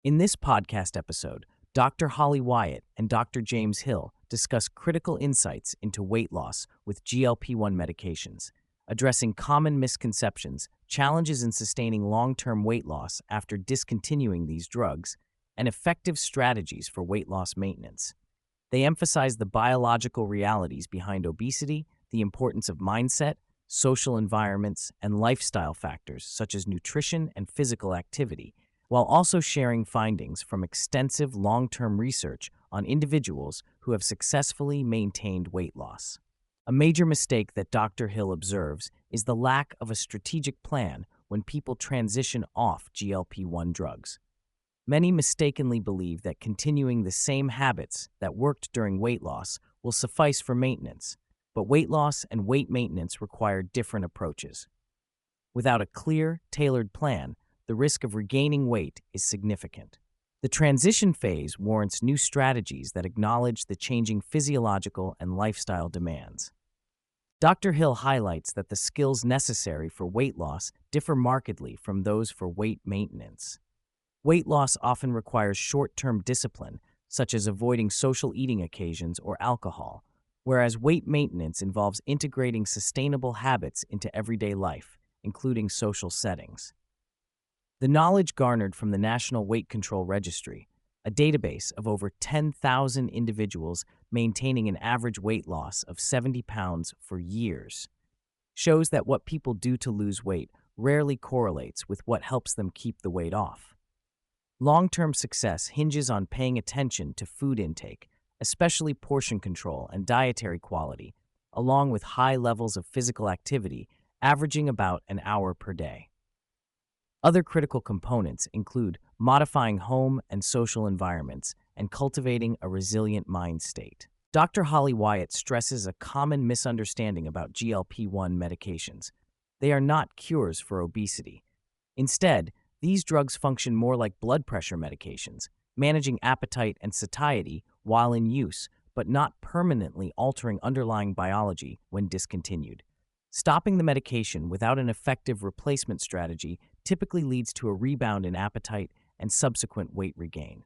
In this podcast episode, Dr. Holly Wyatt and Dr. James Hill discuss critical insights into weight loss with GLP-1 medications, addressing common misconceptions, challenges in sustaining long-term weight loss after discontinuing these drugs, and effective strategies for weight loss maintenance. They emphasize the biological realities behind obesity, the importance of mindset, social environments, and lifestyle factors such as nutrition and physical activity, while also sharing findings from extensive long-term research on individuals who have successfully maintained weight loss. A major mistake that Dr. Hill observes is the lack of a strategic plan when people transition off GLP-1 drugs. Many mistakenly believe that continuing the same habits that worked during weight loss will suffice for maintenance, but weight loss and weight maintenance require different approaches. Without a clear, tailored plan, the risk of regaining weight is significant. The transition phase warrants new strategies that acknowledge the changing physiological and lifestyle demands. Dr. Hill highlights that the skills necessary for weight loss differ markedly from those for weight maintenance. Weight loss often requires short-term discipline, such as avoiding social eating occasions or alcohol, whereas weight maintenance involves integrating sustainable habits into everyday life, including social settings. The knowledge garnered from the National Weight Control Registry, a database of over 10,000 individuals maintaining an average weight loss of 70 pounds for years, shows that what people do to lose weight rarely correlates with what helps them keep the weight off. Long-term success hinges on paying attention to food intake, especially portion control and dietary quality, along with high levels of physical activity, averaging about an hour per day. Other critical components include modifying home and social environments and cultivating a resilient mind state. Dr. Holly Wyatt stresses a common misunderstanding about GLP-1 medications. They are not cures for obesity. Instead, these drugs function more like blood pressure medications, managing appetite and satiety while in use, but not permanently altering underlying biology when discontinued. Stopping the medication without an effective replacement strategy typically leads to a rebound in appetite and subsequent weight regain.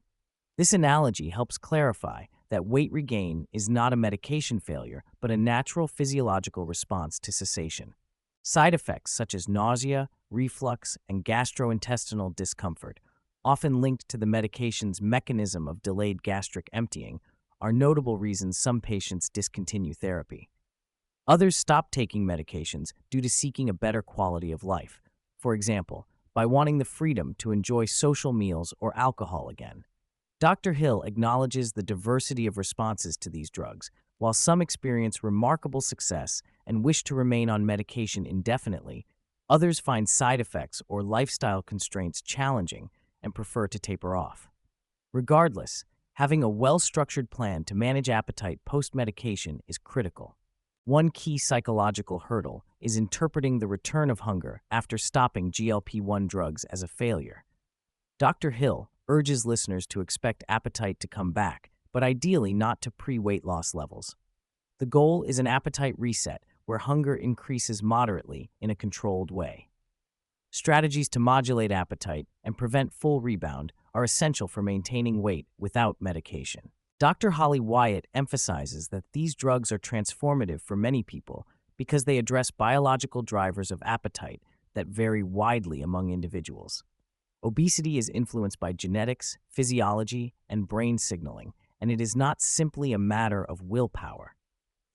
This analogy helps clarify that weight regain is not a medication failure, but a natural physiological response to cessation. Side effects such as nausea, reflux, and gastrointestinal discomfort, often linked to the medication's mechanism of delayed gastric emptying, are notable reasons some patients discontinue therapy. Others stop taking medications due to seeking a better quality of life, for example, by wanting the freedom to enjoy social meals or alcohol again. Dr. Hill acknowledges the diversity of responses to these drugs. While some experience remarkable success and wish to remain on medication indefinitely, others find side effects or lifestyle constraints challenging and prefer to taper off. Regardless, having a well-structured plan to manage appetite post-medication is critical. One key psychological hurdle is interpreting the return of hunger after stopping GLP-1 drugs as a failure. Dr. Hill urges listeners to expect appetite to come back, but ideally not to pre-weight loss levels. The goal is an appetite reset where hunger increases moderately in a controlled way. Strategies to modulate appetite and prevent full rebound are essential for maintaining weight without medication. Dr. Holly Wyatt emphasizes that these drugs are transformative for many people because they address biological drivers of appetite that vary widely among individuals. Obesity is influenced by genetics, physiology, and brain signaling, and it is not simply a matter of willpower.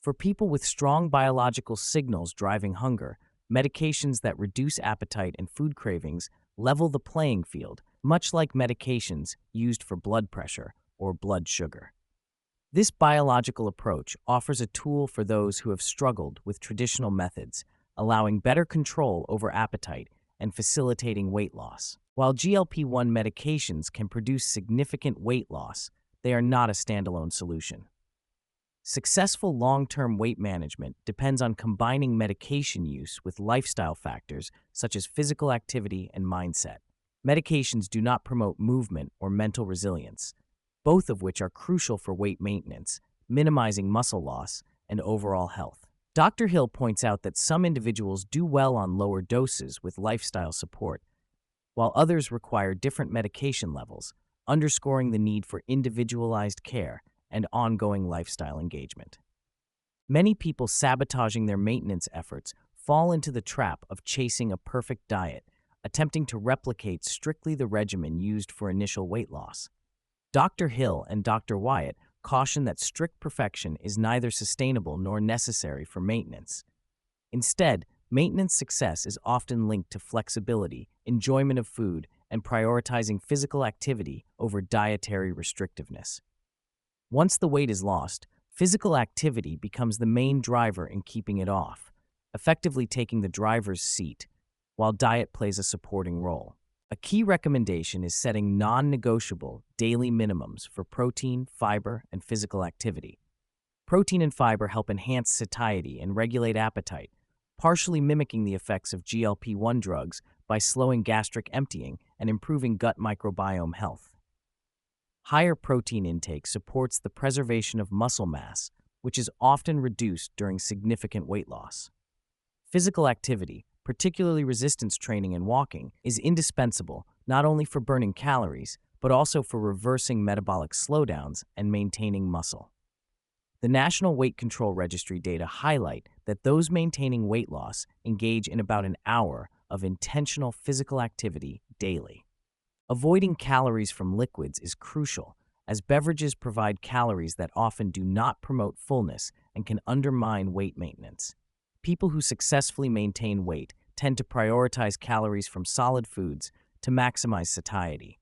For people with strong biological signals driving hunger, medications that reduce appetite and food cravings level the playing field, much like medications used for blood pressure or blood sugar. This biological approach offers a tool for those who have struggled with traditional methods, allowing better control over appetite and facilitating weight loss. While GLP-1 medications can produce significant weight loss, they are not a standalone solution. Successful long-term weight management depends on combining medication use with lifestyle factors such as physical activity and mindset. Medications do not promote movement or mental resilience, both of which are crucial for weight maintenance, minimizing muscle loss, and overall health. Dr. Hill points out that some individuals do well on lower doses with lifestyle support, while others require different medication levels, underscoring the need for individualized care and ongoing lifestyle engagement. Many people sabotaging their maintenance efforts fall into the trap of chasing a perfect diet, attempting to replicate strictly the regimen used for initial weight loss. Dr. Hill and Dr. Wyatt caution that strict perfection is neither sustainable nor necessary for maintenance. Instead, maintenance success is often linked to flexibility, enjoyment of food, and prioritizing physical activity over dietary restrictiveness. Once the weight is lost, physical activity becomes the main driver in keeping it off, effectively taking the driver's seat, while diet plays a supporting role. A key recommendation is setting non-negotiable daily minimums for protein, fiber, and physical activity. Protein and fiber help enhance satiety and regulate appetite, partially mimicking the effects of GLP-1 drugs by slowing gastric emptying and improving gut microbiome health. Higher protein intake supports the preservation of muscle mass, which is often reduced during significant weight loss. Physical activity, particularly resistance training and walking, is indispensable not only for burning calories, but also for reversing metabolic slowdowns and maintaining muscle. The National Weight Control Registry data highlight that those maintaining weight loss engage in about an hour of intentional physical activity daily. Avoiding calories from liquids is crucial, as beverages provide calories that often do not promote fullness and can undermine weight maintenance. People who successfully maintain weight tend to prioritize calories from solid foods to maximize satiety.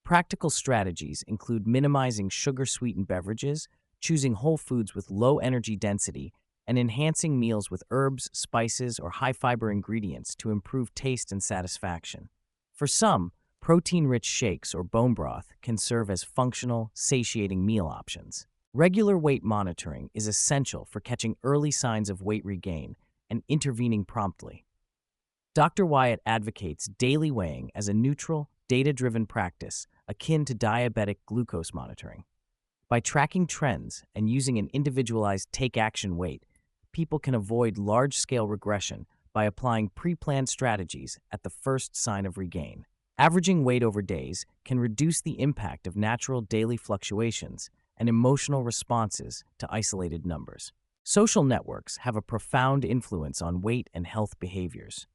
Practical strategies include minimizing sugar-sweetened beverages, choosing whole foods with low energy density, and enhancing meals with herbs, spices, or high-fiber ingredients to improve taste and satisfaction. For some, protein-rich shakes or bone broth can serve as functional, satiating meal options. Regular weight monitoring is essential for catching early signs of weight regain and intervening promptly. Dr. Wyatt advocates daily weighing as a neutral, data-driven practice akin to diabetic glucose monitoring. By tracking trends and using an individualized take-action weight, people can avoid large-scale regression by applying pre-planned strategies at the first sign of regain. Averaging weight over days can reduce the impact of natural daily fluctuations and emotional responses to isolated numbers. Social networks have a profound influence on weight and health behaviors.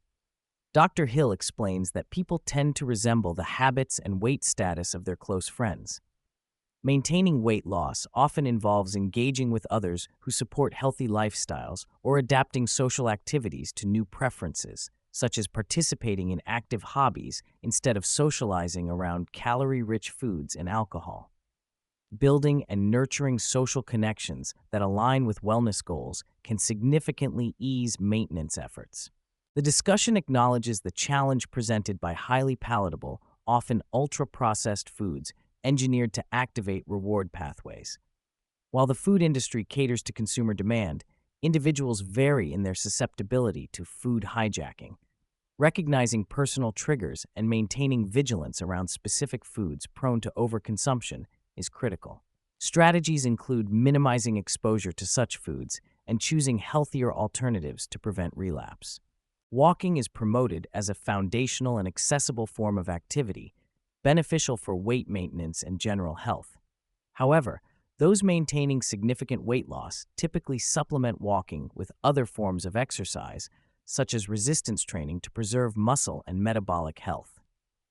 Dr. Hill explains that people tend to resemble the habits and weight status of their close friends. Maintaining weight loss often involves engaging with others who support healthy lifestyles or adapting social activities to new preferences, such as participating in active hobbies instead of socializing around calorie-rich foods and alcohol. Building and nurturing social connections that align with wellness goals can significantly ease maintenance efforts. The discussion acknowledges the challenge presented by highly palatable, often ultra-processed foods engineered to activate reward pathways. While the food industry caters to consumer demand, individuals vary in their susceptibility to food hijacking. Recognizing personal triggers and maintaining vigilance around specific foods prone to overconsumption is critical. Strategies include minimizing exposure to such foods and choosing healthier alternatives to prevent relapse. Walking is promoted as a foundational and accessible form of activity, beneficial for weight maintenance and general health. However, those maintaining significant weight loss typically supplement walking with other forms of exercise, such as resistance training to preserve muscle and metabolic health.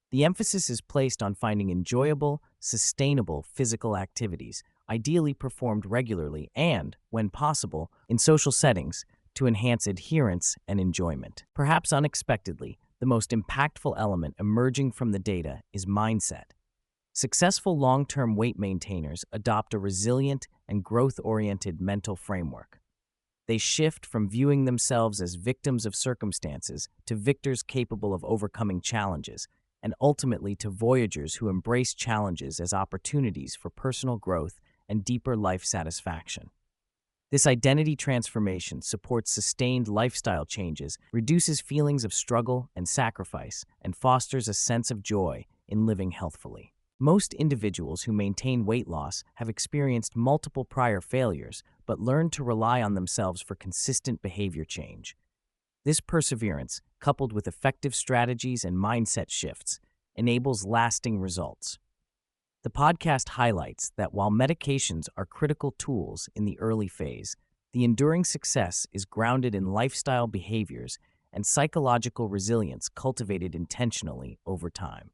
The emphasis is placed on finding enjoyable, sustainable physical activities, ideally performed regularly and, when possible, in social settings, to enhance adherence and enjoyment. Perhaps unexpectedly, the most impactful element emerging from the data is mindset. Successful long-term weight maintainers adopt a resilient and growth-oriented mental framework. They shift from viewing themselves as victims of circumstances to victors capable of overcoming challenges, and ultimately to voyagers who embrace challenges as opportunities for personal growth and deeper life satisfaction. This identity transformation supports sustained lifestyle changes, reduces feelings of struggle and sacrifice, and fosters a sense of joy in living healthfully. Most individuals who maintain weight loss have experienced multiple prior failures, but learn to rely on themselves for consistent behavior change. This perseverance, coupled with effective strategies and mindset shifts, enables lasting results. The podcast highlights that while medications are critical tools in the early phase, the enduring success is grounded in lifestyle behaviors and psychological resilience cultivated intentionally over time.